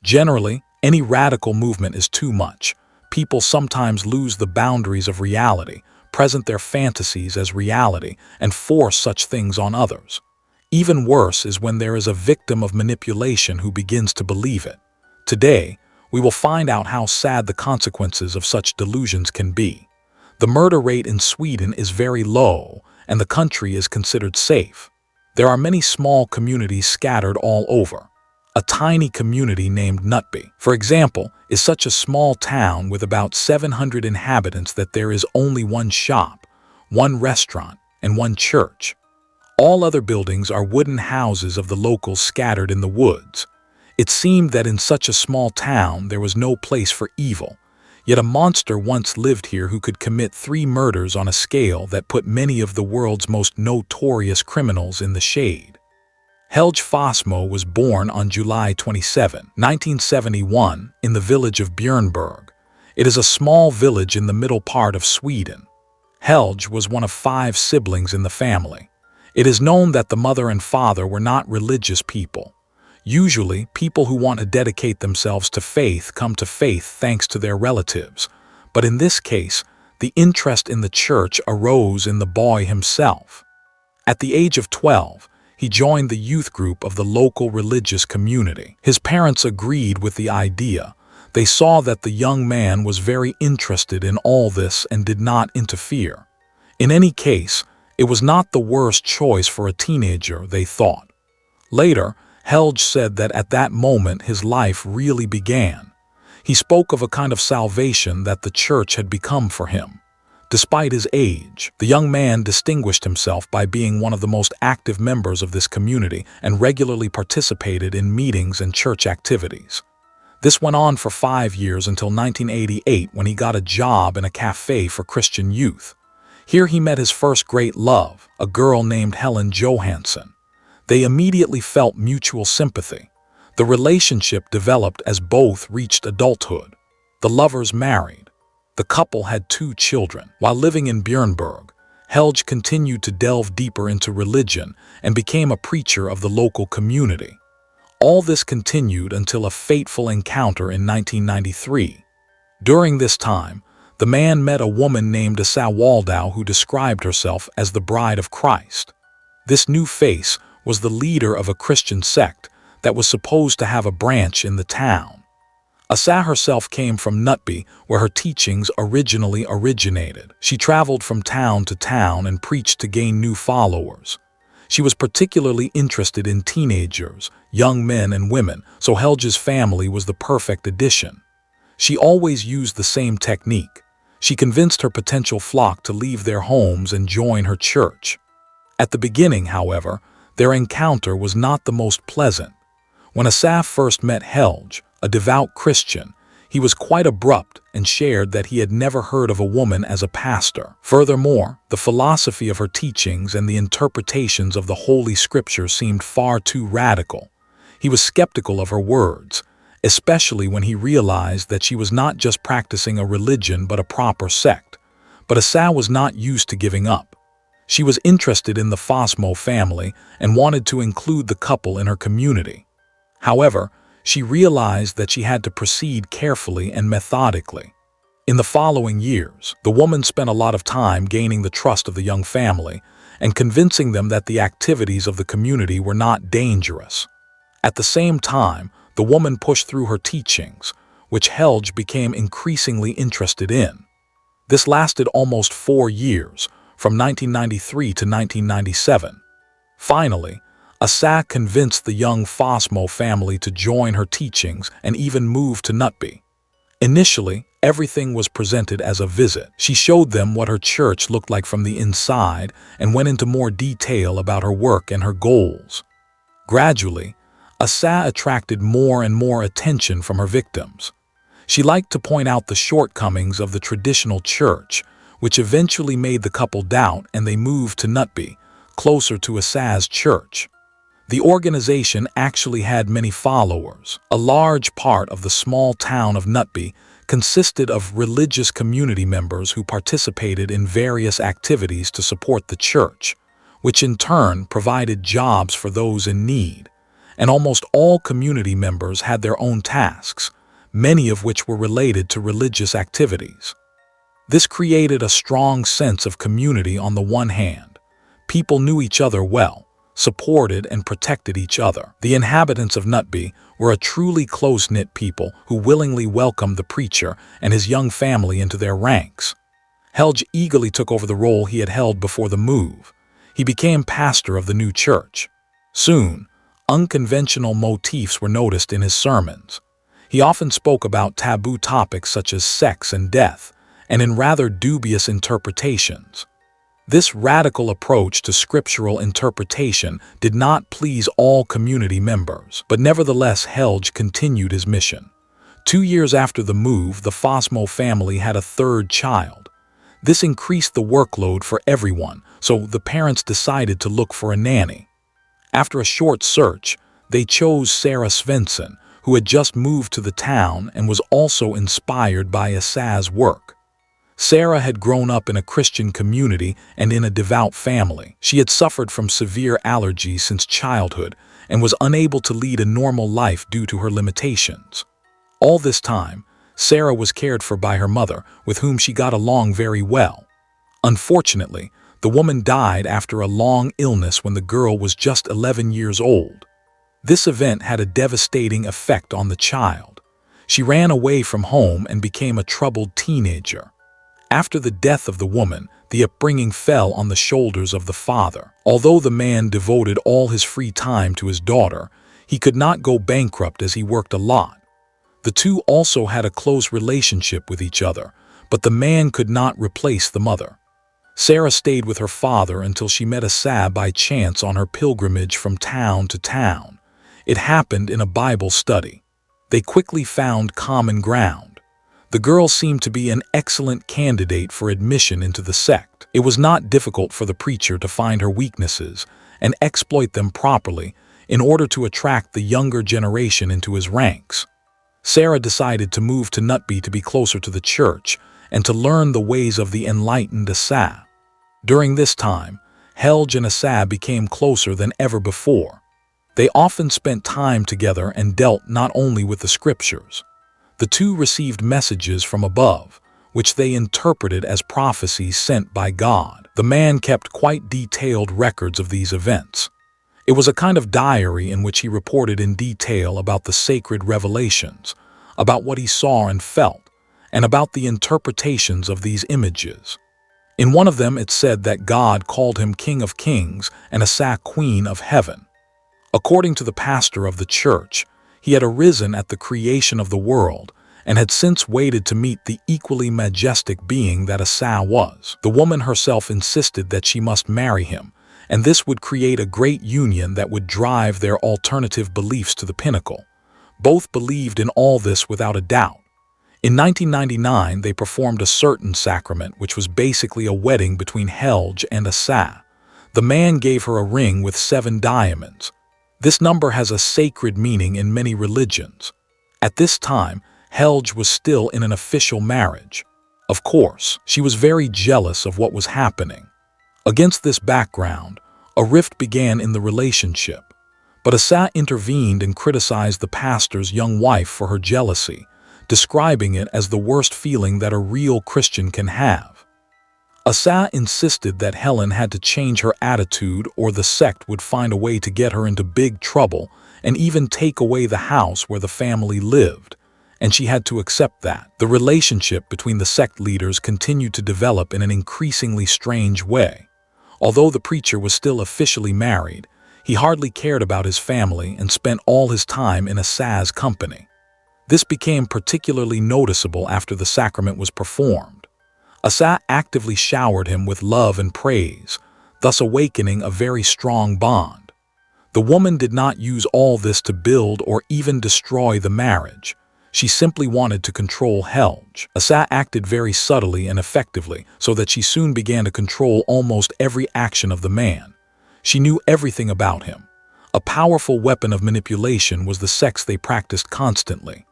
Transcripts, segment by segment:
Generally, any radical movement is too much. People sometimes lose the boundaries of reality, present their fantasies as reality, and force such things on others. Even worse is when there is a victim of manipulation who begins to believe it. Today, we will find out how sad the consequences of such delusions can be. The murder rate in Sweden is very low, and the country is considered safe. There are many small communities scattered all over. A tiny community named Knutby, for example, is such a small town with about 700 inhabitants that there is only one shop, one restaurant, and one church. All other buildings are wooden houses of the locals scattered in the woods. It seemed that in such a small town there was no place for evil, yet a monster once lived here who could commit 3 murders on a scale that put many of the world's most notorious criminals in the shade. Helge Fossmo was born on July 27, 1971, in the village of Björnberg. It is a small village in the middle part of Sweden. Helge was one of 5 siblings in the family. It is known that the mother and father were not religious people. Usually, people who want to dedicate themselves to faith come to faith thanks to their relatives. But in this case, the interest in the church arose in the boy himself. At the age of 12, he joined the youth group of the local religious community. His parents agreed with the idea. They saw that the young man was very interested in all this and did not interfere. In any case, it was not the worst choice for a teenager, they thought. Later, Helge said that at that moment his life really began. He spoke of a kind of salvation that the church had become for him. Despite his age, the young man distinguished himself by being one of the most active members of this community and regularly participated in meetings and church activities. This went on for 5 years until 1988 when he got a job in a cafe for Christian youth. Here he met his first great love, a girl named Helen Johansson. They immediately felt mutual sympathy. The relationship developed as both reached adulthood. The lovers married. The couple had 2 children. While living in Björnberg, Helge continued to delve deeper into religion and became a preacher of the local community. All this continued until a fateful encounter in 1993. During this time, the man met a woman named Waldau who described herself as the bride of Christ. This new face was the leader of a Christian sect that was supposed to have a branch in the town. Asa herself came from Knutby, where her teachings originally originated. She traveled from town to town and preached to gain new followers. She was particularly interested in teenagers, young men and women, so Helge's family was the perfect addition. She always used the same technique. She convinced her potential flock to leave their homes and join her church. At the beginning, however, their encounter was not the most pleasant. When Asa first met Helge, a devout Christian, he was quite abrupt and shared that he had never heard of a woman as a pastor. Furthermore, the philosophy of her teachings and the interpretations of the Holy Scripture seemed far too radical. He was skeptical of her words, especially when he realized that she was not just practicing a religion but a proper sect. But Asa was not used to giving up. She was interested in the Fossmo family and wanted to include the couple in her community. However, she realized that she had to proceed carefully and methodically. In the following years, the woman spent a lot of time gaining the trust of the young family and convincing them that the activities of the community were not dangerous. At the same time, the woman pushed through her teachings, which Helge became increasingly interested in. This lasted almost 4 years, from 1993 to 1997. Finally, Asa convinced the young Fossmo family to join her teachings and even move to Knutby. Initially, everything was presented as a visit. She showed them what her church looked like from the inside and went into more detail about her work and her goals. Gradually, Asa attracted more and more attention from her victims. She liked to point out the shortcomings of the traditional church, which eventually made the couple doubt, and they moved to Knutby, closer to Asa's church. The organization actually had many followers. A large part of the small town of Knutby consisted of religious community members who participated in various activities to support the church, which in turn provided jobs for those in need. and almost all community members had their own tasks, many of which were related to religious activities. This created a strong sense of community on the one hand. People knew each other well, supported and protected each other. The inhabitants of Knutby were a truly close-knit people who willingly welcomed the preacher and his young family into their ranks. Helge eagerly took over the role he had held before the move. He became pastor of the new church. Soon, unconventional motifs were noticed in his sermons. He often spoke about taboo topics such as sex and death, and in rather dubious interpretations. This radical approach to scriptural interpretation did not please all community members, but nevertheless Helge continued his mission. 2 years after the move, the Fossmo family had a third child. This increased the workload for everyone, so the parents decided to look for a nanny. After a short search, they chose Sarah Svensson, who had just moved to the town and was also inspired by Asa's work. Sarah had grown up in a Christian community and in a devout family. She had suffered from severe allergies since childhood and was unable to lead a normal life due to her limitations. All this time, Sarah was cared for by her mother, with whom she got along very well. Unfortunately, the woman died after a long illness when the girl was just 11 years old. This event had a devastating effect on the child. She ran away from home and became a troubled teenager. After the death of the woman, the upbringing fell on the shoulders of the father. Although the man devoted all his free time to his daughter, he could not go bankrupt as he worked a lot. The two also had a close relationship with each other, but the man could not replace the mother. Sarah stayed with her father until she met Asa by chance on her pilgrimage from town to town. It happened in a Bible study. They quickly found common ground. The girl seemed to be an excellent candidate for admission into the sect. It was not difficult for the preacher to find her weaknesses and exploit them properly in order to attract the younger generation into his ranks. Sarah decided to move to Knutby to be closer to the church and to learn the ways of the enlightened Asa. During this time, Helge and Asa became closer than ever before. They often spent time together and dealt not only with the scriptures. The two received messages from above, which they interpreted as prophecies sent by God. The man kept quite detailed records of these events. It was a kind of diary in which he reported in detail about the sacred revelations, about what he saw and felt, and about the interpretations of these images. In one of them it said that God called him King of Kings and Asa Queen of Heaven. According to the pastor of the church, he had arisen at the creation of the world and had since waited to meet the equally majestic being that Asa was. The woman herself insisted that she must marry him, and this would create a great union that would drive their alternative beliefs to the pinnacle. Both believed in all this without a doubt. In 1999, they performed a certain sacrament, which was basically a wedding between Helge and Asa. The man gave her a ring with 7 diamonds. This number has a sacred meaning in many religions. At this time, Helge was still in an official marriage. Of course, she was very jealous of what was happening. Against this background, a rift began in the relationship. But Asa intervened and criticized the pastor's young wife for her jealousy, describing it as the worst feeling that a real Christian can have. Asa insisted that Helen had to change her attitude or the sect would find a way to get her into big trouble and even take away the house where the family lived, and she had to accept that. The relationship between the sect leaders continued to develop in an increasingly strange way. Although the preacher was still officially married, he hardly cared about his family and spent all his time in Asa's company. This became particularly noticeable after the sacrament was performed. Asa actively showered him with love and praise, thus awakening a very strong bond. The woman did not use all this to build or even destroy the marriage. She simply wanted to control Helge. Asa acted very subtly and effectively, so that she soon began to control almost every action of the man. She knew everything about him. A powerful weapon of manipulation was the sex they practiced constantly.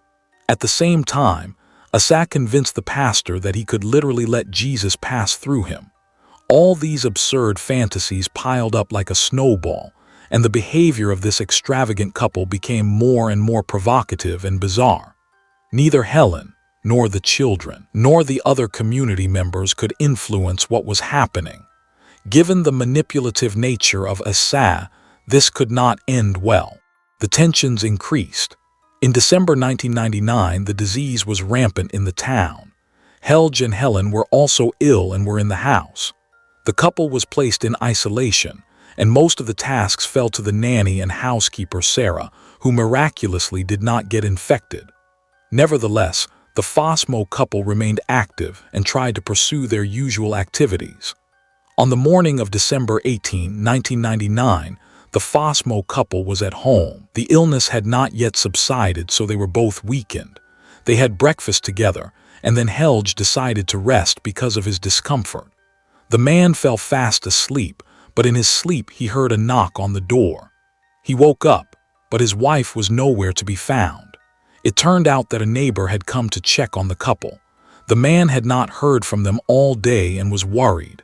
At the same time, Asa convinced the pastor that he could literally let Jesus pass through him. All these absurd fantasies piled up like a snowball, and the behavior of this extravagant couple became more and more provocative and bizarre. Neither Helen, nor the children, nor the other community members could influence what was happening. Given the manipulative nature of Asa, this could not end well. The tensions increased. In December 1999, the disease was rampant in the town. Helge and Helen were also ill and were in the house. The couple was placed in isolation, and most of the tasks fell to the nanny and housekeeper Sarah, who miraculously did not get infected. Nevertheless, the Fossmo couple remained active and tried to pursue their usual activities. On the morning of December 18, 1999, the Fossmo couple was at home. The illness had not yet subsided, so they were both weakened. They had breakfast together, and then Helge decided to rest because of his discomfort. The man fell fast asleep, but in his sleep he heard a knock on the door. He woke up, but his wife was nowhere to be found. It turned out that a neighbor had come to check on the couple. The man had not heard from them all day and was worried.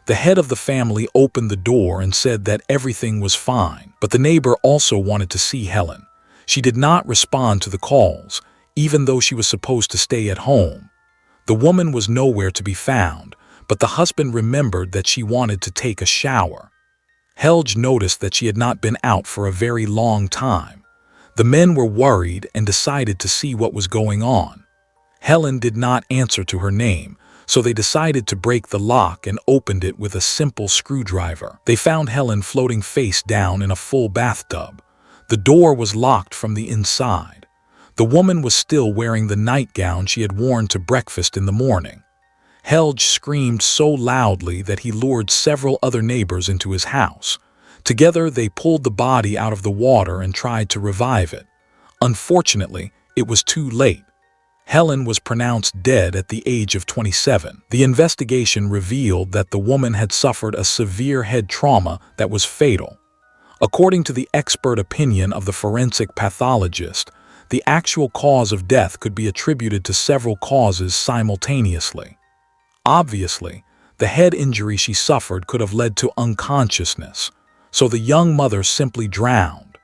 The head of the family opened the door and said that everything was fine, but the neighbor also wanted to see Helen. She did not respond to the calls, even though she was supposed to stay at home. The woman was nowhere to be found, but the husband remembered that she wanted to take a shower. Helge noticed that she had not been out for a very long time. The men were worried and decided to see what was going on. Helen did not answer to her name, so they decided to break the lock and opened it with a simple screwdriver. They found Helen floating face down in a full bathtub. The door was locked from the inside. The woman was still wearing the nightgown she had worn to breakfast in the morning. Helge screamed so loudly that he lured several other neighbors into his house. Together, they pulled the body out of the water and tried to revive it. Unfortunately, it was too late. Helen was pronounced dead at the age of 27. The investigation revealed that the woman had suffered a severe head trauma that was fatal. According to the expert opinion of the forensic pathologist, the actual cause of death could be attributed to several causes simultaneously. Obviously, the head injury she suffered could have led to unconsciousness, so the young mother simply drowned.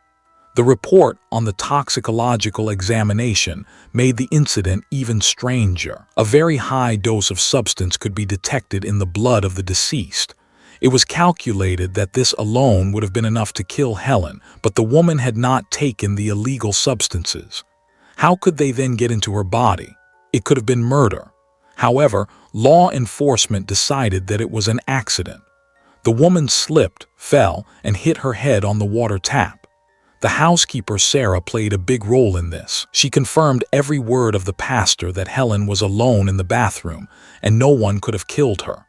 The report on the toxicological examination made the incident even stranger. A very high dose of substance could be detected in the blood of the deceased. It was calculated that this alone would have been enough to kill Helen, but the woman had not taken the illegal substances. How could they then get into her body? It could have been murder. However, law enforcement decided that it was an accident. The woman slipped, fell, and hit her head on the water tap. The housekeeper Sarah played a big role in this. She confirmed every word of the pastor that Helen was alone in the bathroom and no one could have killed her.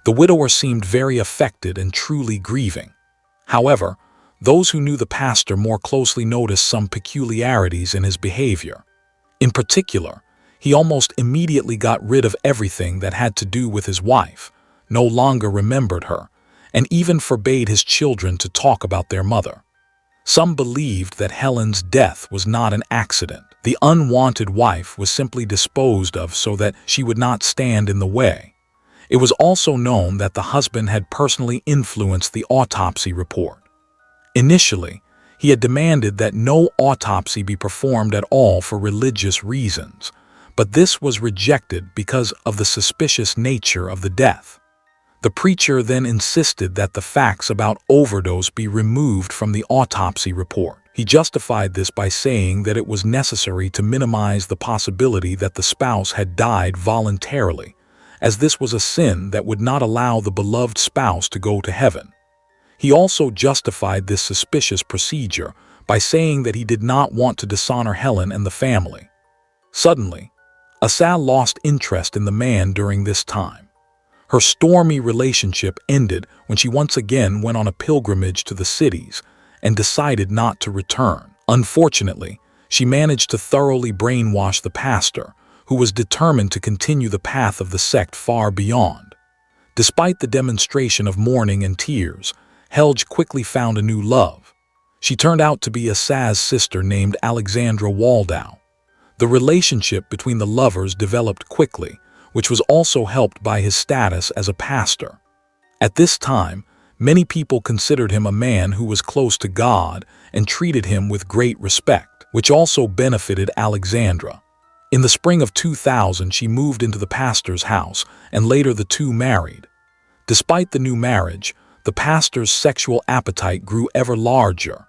The widower seemed very affected and truly grieving. However, those who knew the pastor more closely noticed some peculiarities in his behavior. In particular, he almost immediately got rid of everything that had to do with his wife, no longer remembered her, and even forbade his children to talk about their mother. Some believed that Helen's death was not an accident. The unwanted wife was simply disposed of so that she would not stand in the way. It was also known that the husband had personally influenced the autopsy report. Initially, he had demanded that no autopsy be performed at all for religious reasons, but this was rejected because of the suspicious nature of the death. The preacher then insisted that the facts about overdose be removed from the autopsy report. He justified this by saying that it was necessary to minimize the possibility that the spouse had died voluntarily, as this was a sin that would not allow the beloved spouse to go to heaven. He also justified this suspicious procedure by saying that he did not want to dishonor Helen and the family. Suddenly, Asa lost interest in the man during this time. Her stormy relationship ended when she once again went on a pilgrimage to the cities and decided not to return. Unfortunately, she managed to thoroughly brainwash the pastor, who was determined to continue the path of the sect far beyond. Despite the demonstration of mourning and tears, Helge quickly found a new love. She turned out to be Asa's sister named Alexandra Waldau. The relationship between the lovers developed quickly, which was also helped by his status as a pastor. At this time, Many people considered him a man who was close to God and treated him with great respect, which also benefited Alexandra. In the spring of 2000, she moved into the pastor's house, and later the two married. Despite the new marriage, the pastor's sexual appetite grew ever larger.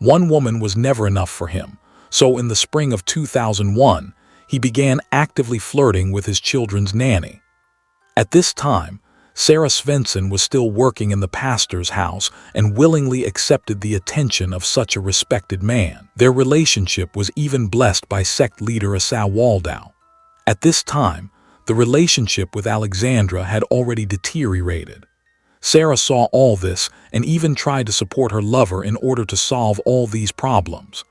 One woman was never enough for him, so in the spring of 2001, he began actively flirting with his children's nanny. At this time, Sarah Svensson was still working in the pastor's house and willingly accepted the attention of such a respected man. Their relationship was even blessed by sect leader Waldau. At this time, the relationship with Alexandra had already deteriorated. Sarah saw all this and even tried to support her lover in order to solve all these problems.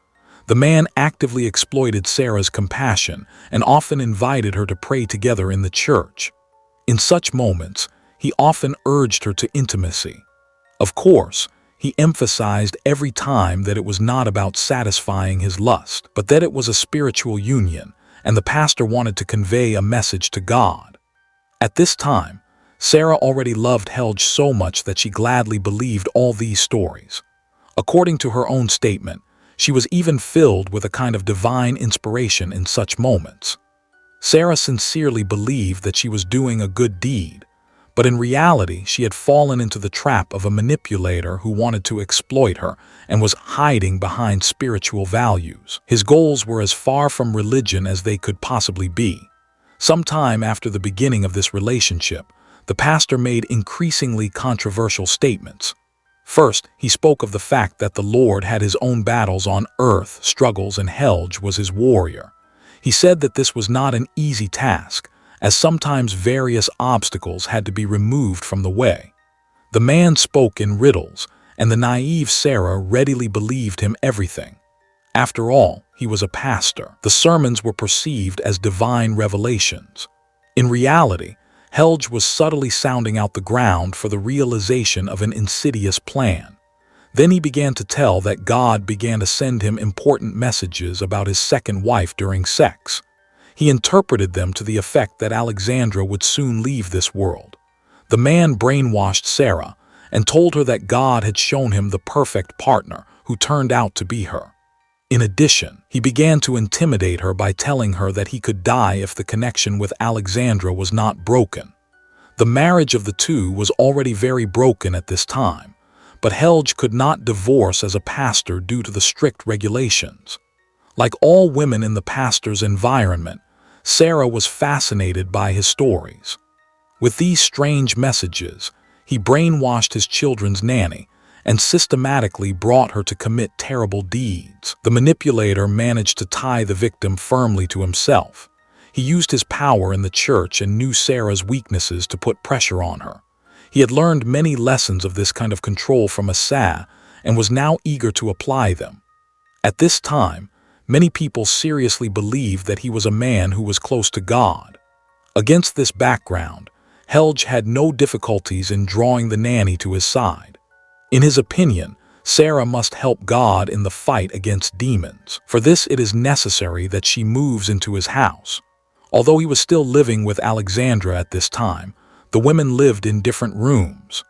The man actively exploited Sarah's compassion and often invited her to pray together in the church. In such moments, he often urged her to intimacy. Of course, he emphasized every time that it was not about satisfying his lust, but that it was a spiritual union, and the pastor wanted to convey a message to God. At this time, Sarah already loved Helge so much that she gladly believed all these stories. According to her own statement, she was even filled with a kind of divine inspiration in such moments. Sarah sincerely believed that she was doing a good deed, but in reality she had fallen into the trap of a manipulator who wanted to exploit her and was hiding behind spiritual values. His goals were as far from religion as they could possibly be. Sometime after the beginning of this relationship, the pastor made increasingly controversial statements. First, he spoke of the fact that the Lord had his own battles on earth, struggles, and Helge was his warrior. He said that this was not an easy task, as sometimes various obstacles had to be removed from the way. The man spoke in riddles, and the naive Sarah readily believed him everything. After all, he was a pastor. The sermons were perceived as divine revelations. In reality, Helge was subtly sounding out the ground for the realization of an insidious plan. Then he began to tell that God began to send him important messages about his second wife during sex. He interpreted them to the effect that Alexandra would soon leave this world. The man brainwashed Sarah and told her that God had shown him the perfect partner who turned out to be her. In addition, he began to intimidate her by telling her that he could die if the connection with Alexandra was not broken. The marriage of the two was already very broken at this time, but Helge could not divorce as a pastor due to the strict regulations. Like all women in the pastor's environment, Sarah was fascinated by his stories. With these strange messages, he brainwashed his children's nanny and systematically brought her to commit terrible deeds. The manipulator managed to tie the victim firmly to himself. He used his power in the church and knew Sarah's weaknesses to put pressure on her. He had learned many lessons of this kind of control from Asa and was now eager to apply them. At this time, many people seriously believed that he was a man who was close to God. Against this background, Helge had no difficulties in drawing the nanny to his side. In his opinion, Sarah must help God in the fight against demons. For this, it is necessary that she moves into his house. Although he was still living with Alexandra at this time, the women lived in different rooms.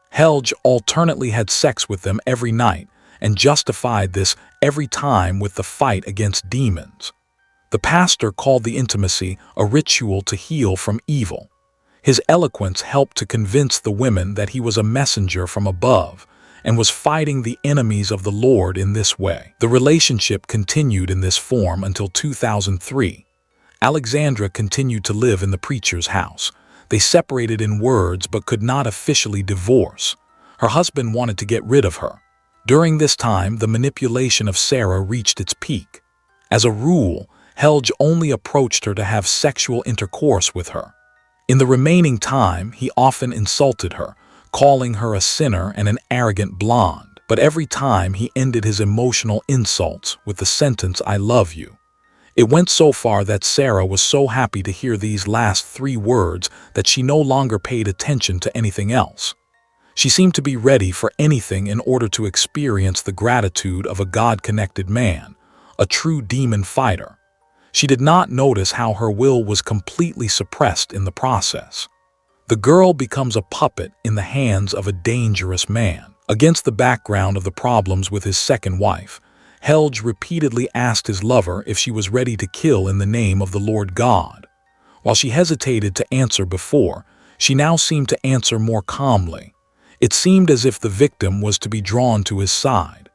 Helge alternately had sex with them every night and justified this every time with the fight against demons. The pastor called the intimacy a ritual to heal from evil. His eloquence helped to convince the women that he was a messenger from above and was fighting the enemies of the Lord in this way. The relationship continued in this form until 2003. Alexandra continued to live in the preacher's house. They separated in words but could not officially divorce. Her husband wanted to get rid of her. During this time, the manipulation of Sarah reached its peak. As a rule, Helge only approached her to have sexual intercourse with her. In the remaining time, he often insulted her, calling her a sinner and an arrogant blonde. But every time he ended his emotional insults with the sentence, "I love you." It went so far that Sarah was so happy to hear these last 3 words that she no longer paid attention to anything else. She seemed to be ready for anything in order to experience the gratitude of a God-connected man, a true demon fighter. She did not notice how her will was completely suppressed in the process. The girl becomes a puppet in the hands of a dangerous man. Against the background of the problems with his second wife, Helge repeatedly asked his lover if she was ready to kill in the name of the Lord God. While she hesitated to answer before, she now seemed to answer more calmly. It seemed as if the victim was to be drawn to his side.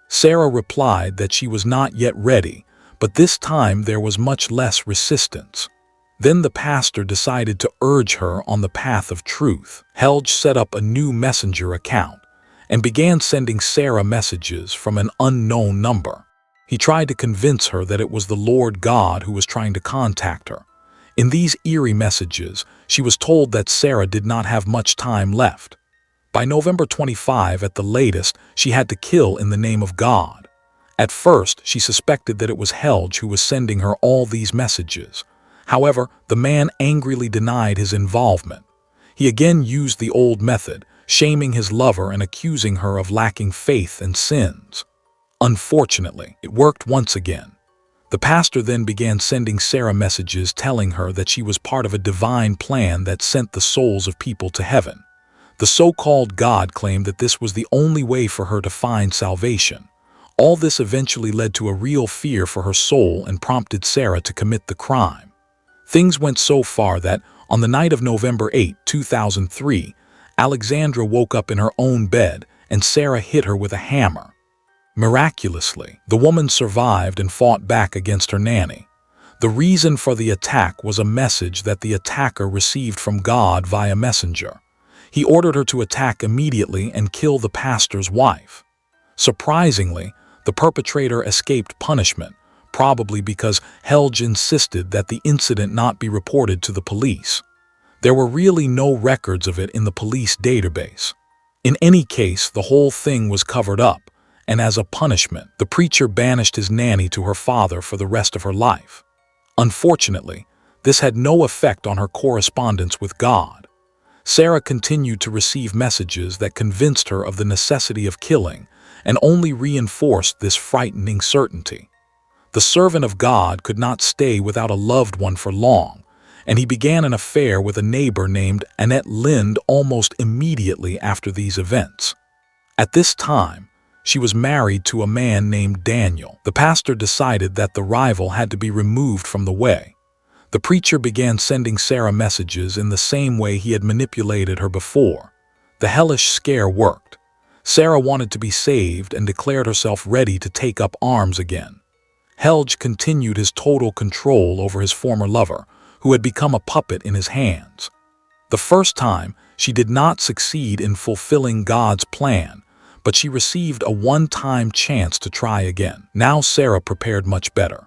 Sarah replied that she was not yet ready, but this time there was much less resistance. Then the pastor decided to urge her on the path of truth. Helge set up a new messenger account and began sending Sarah messages from an unknown number. He tried to convince her that it was the Lord God who was trying to contact her. In these eerie messages, she was told that Sarah did not have much time left. By November 25 at the latest, she had to kill in the name of God. At first, she suspected that it was Helge who was sending her all these messages. However, the man angrily denied his involvement. He again used the old method, shaming his lover and accusing her of lacking faith and sins. Unfortunately, it worked once again. The pastor then began sending Sarah messages telling her that she was part of a divine plan that sent the souls of people to heaven. The so-called God claimed that this was the only way for her to find salvation. All this eventually led to a real fear for her soul and prompted Sarah to commit the crime. Things went so far that, on the night of November 8, 2003, Alexandra woke up in her own bed and Sarah hit her with a hammer. Miraculously, the woman survived and fought back against her nanny. The reason for the attack was a message that the attacker received from God via messenger. He ordered her to attack immediately and kill the pastor's wife. Surprisingly, the perpetrator escaped punishment, probably because Helge insisted that the incident not be reported to the police. There were really no records of it in the police database. In any case, the whole thing was covered up, and as a punishment, the preacher banished his nanny to her father for the rest of her life. Unfortunately, this had no effect on her correspondence with God. Sarah continued to receive messages that convinced her of the necessity of killing and only reinforced this frightening certainty. The servant of God could not stay without a loved one for long, and he began an affair with a neighbor named Annette Lind almost immediately after these events. At this time, she was married to a man named Daniel. The pastor decided that the rival had to be removed from the way. The preacher began sending Sarah messages in the same way he had manipulated her before. The hellish scare worked. Sarah wanted to be saved and declared herself ready to take up arms again. Helge continued his total control over his former lover, who had become a puppet in his hands. The first time, she did not succeed in fulfilling God's plan, but she received a one-time chance to try again. Now Sarah prepared much better.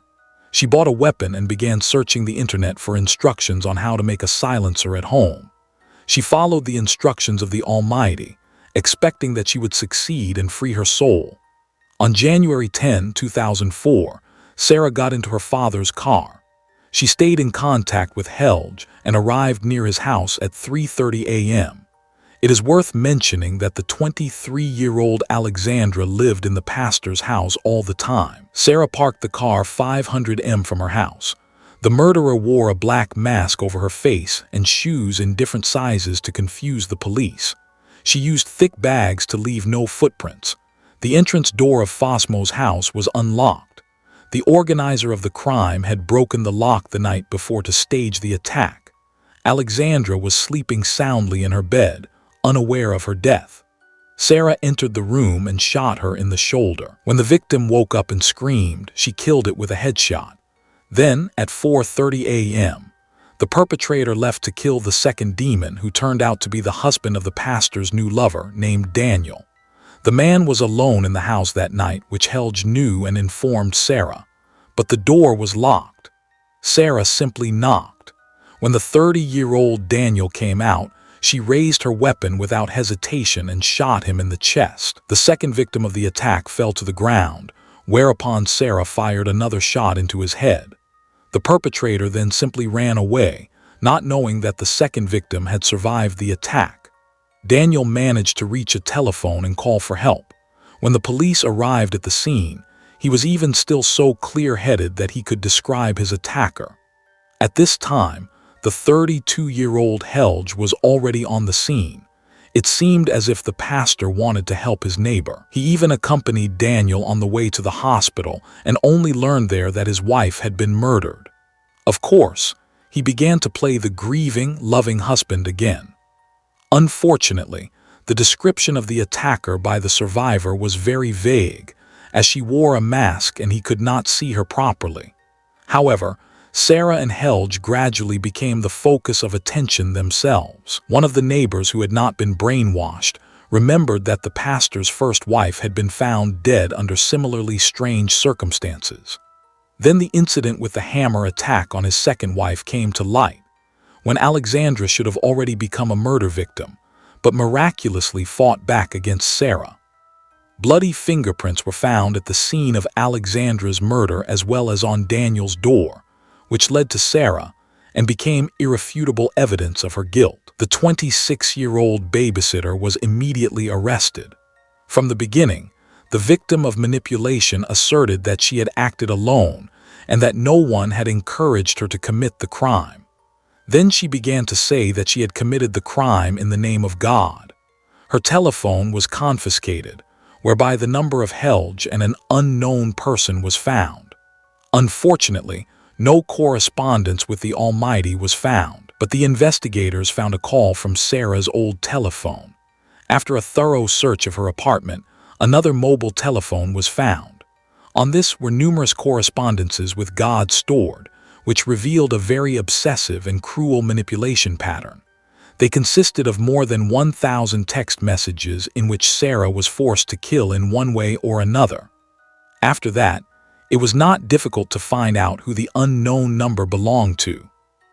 She bought a weapon and began searching the internet for instructions on how to make a silencer at home. She followed the instructions of the Almighty, expecting that she would succeed and free her soul. On January 10, 2004, Sarah got into her father's car. She stayed in contact with Helge and arrived near his house at 3:30 a.m. It is worth mentioning that the 23-year-old Alexandra lived in the pastor's house all the time. Sarah parked the car 500 m from her house. The murderer wore a black mask over her face and shoes in different sizes to confuse the police. She used thick bags to leave no footprints. The entrance door of Fossmo's house was unlocked. The organizer of the crime had broken the lock the night before to stage the attack. Alexandra was sleeping soundly in her bed, unaware of her death. Sarah entered the room and shot her in the shoulder. When the victim woke up and screamed, she killed it with a headshot. Then, at 4:30 a.m., the perpetrator left to kill the second demon, who turned out to be the husband of the pastor's new lover named Daniel. The man was alone in the house that night, which Helge knew and informed Sarah. But the door was locked. Sarah simply knocked. When the 30-year-old Daniel came out, she raised her weapon without hesitation and shot him in the chest. The second victim of the attack fell to the ground, whereupon Sarah fired another shot into his head. The perpetrator then simply ran away, not knowing that the second victim had survived the attack. Daniel managed to reach a telephone and call for help. When the police arrived at the scene, he was even still so clear-headed that he could describe his attacker. At this time, the 32-year-old Helge was already on the scene. It seemed as if the pastor wanted to help his neighbor. He even accompanied Daniel on the way to the hospital and only learned there that his wife had been murdered. Of course, he began to play the grieving, loving husband again. Unfortunately, the description of the attacker by the survivor was very vague, as she wore a mask and he could not see her properly. However, Sarah and Helge gradually became the focus of attention themselves. One of the neighbors who had not been brainwashed remembered that the pastor's first wife had been found dead under similarly strange circumstances. Then the incident with the hammer attack on his second wife came to light, when Alexandra should have already become a murder victim, but miraculously fought back against Sarah. Bloody fingerprints were found at the scene of Alexandra's murder as well as on Daniel's door, which led to Sarah and became irrefutable evidence of her guilt. The 26-year-old babysitter was immediately arrested. From the beginning, the victim of manipulation asserted that she had acted alone and that no one had encouraged her to commit the crime. Then she began to say that she had committed the crime in the name of God. Her telephone was confiscated, whereby the number of Helge and an unknown person was found. Unfortunately, no correspondence with the Almighty was found, but the investigators found a call from Sarah's old telephone. After a thorough search of her apartment, another mobile telephone was found. On this were numerous correspondences with God stored, which revealed a very obsessive and cruel manipulation pattern. They consisted of more than 1,000 text messages in which Sarah was forced to kill in one way or another. After that, it was not difficult to find out who the unknown number belonged to.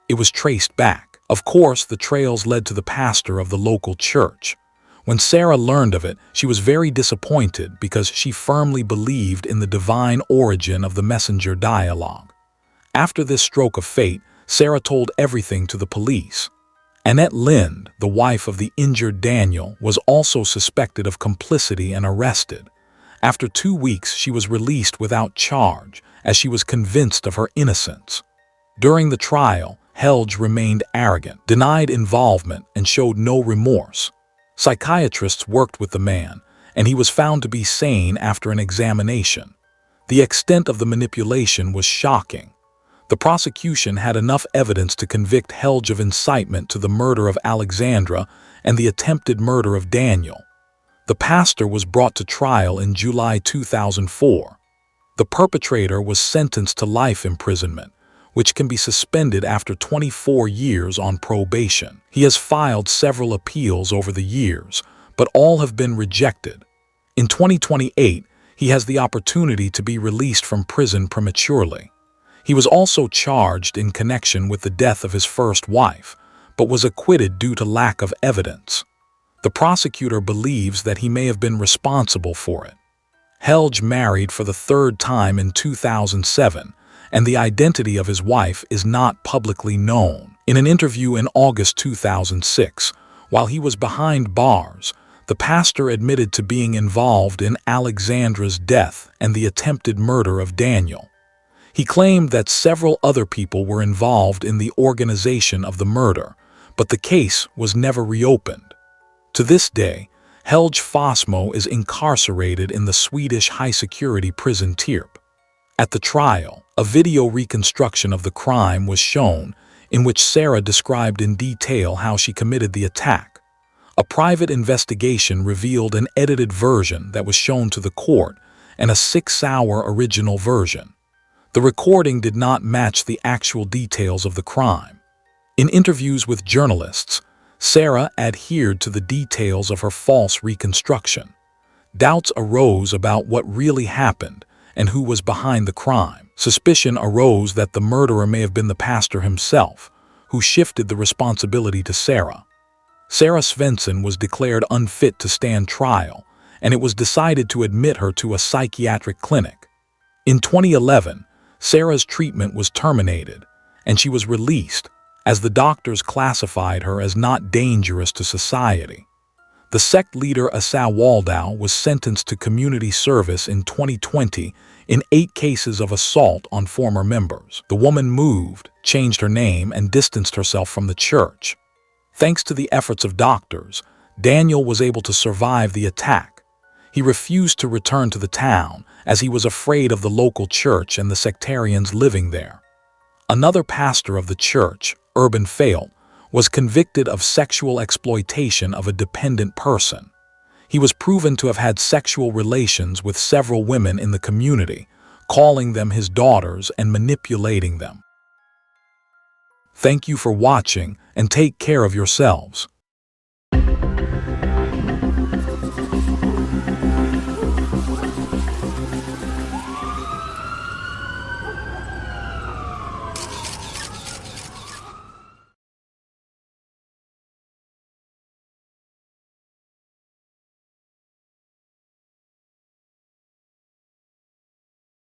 It was traced back. Of course, the trails led to the pastor of the local church. When Sarah learned of it, she was very disappointed because she firmly believed in the divine origin of the messenger dialogue. After this stroke of fate, Sarah told everything to the police. Annette Lind, the wife of the injured Daniel, was also suspected of complicity and arrested. After 2 weeks, she was released without charge, as she was convinced of her innocence. During the trial, Helge remained arrogant, denied involvement, and showed no remorse. Psychiatrists worked with the man, and he was found to be sane after an examination. The extent of the manipulation was shocking. The prosecution had enough evidence to convict Helge of incitement to the murder of Alexandra and the attempted murder of Daniel. The pastor was brought to trial in July 2004. The perpetrator was sentenced to life imprisonment, which can be suspended after 24 years on probation. He has filed several appeals over the years, but all have been rejected. In 2028, he has the opportunity to be released from prison prematurely. He was also charged in connection with the death of his first wife, but was acquitted due to lack of evidence. The prosecutor believes that he may have been responsible for it. Helge married for the third time in 2007, and the identity of his wife is not publicly known. In an interview in August 2006, while he was behind bars, the pastor admitted to being involved in Alexandra's death and the attempted murder of Daniel. He claimed that several other people were involved in the organization of the murder, but the case was never reopened. To this day, Helge Fossmo is incarcerated in the Swedish high-security prison Tierp. At the trial, a video reconstruction of the crime was shown, in which Sarah described in detail how she committed the attack. A private investigation revealed an edited version that was shown to the court and a 6-hour original version. The recording did not match the actual details of the crime. In interviews with journalists, Sarah adhered to the details of her false reconstruction. Doubts arose about what really happened and who was behind the crime. Suspicion arose that the murderer may have been the pastor himself, who shifted the responsibility to Sarah. Sarah Svensson was declared unfit to stand trial, and it was decided to admit her to a psychiatric clinic. In 2011, Sarah's treatment was terminated, and she was released, as the doctors classified her as not dangerous to society. The sect leader Waldau was sentenced to community service in 2020 in 8 cases of assault on former members. The woman moved, changed her name, and distanced herself from the church. Thanks to the efforts of doctors, Daniel was able to survive the attack. He refused to return to the town as he was afraid of the local church and the sectarians living there. Another pastor of the church, Urban Fail, was convicted of sexual exploitation of a dependent person. He was proven to have had sexual relations with several women in the community, calling them his daughters and manipulating them. Thank you for watching, and take care of yourselves.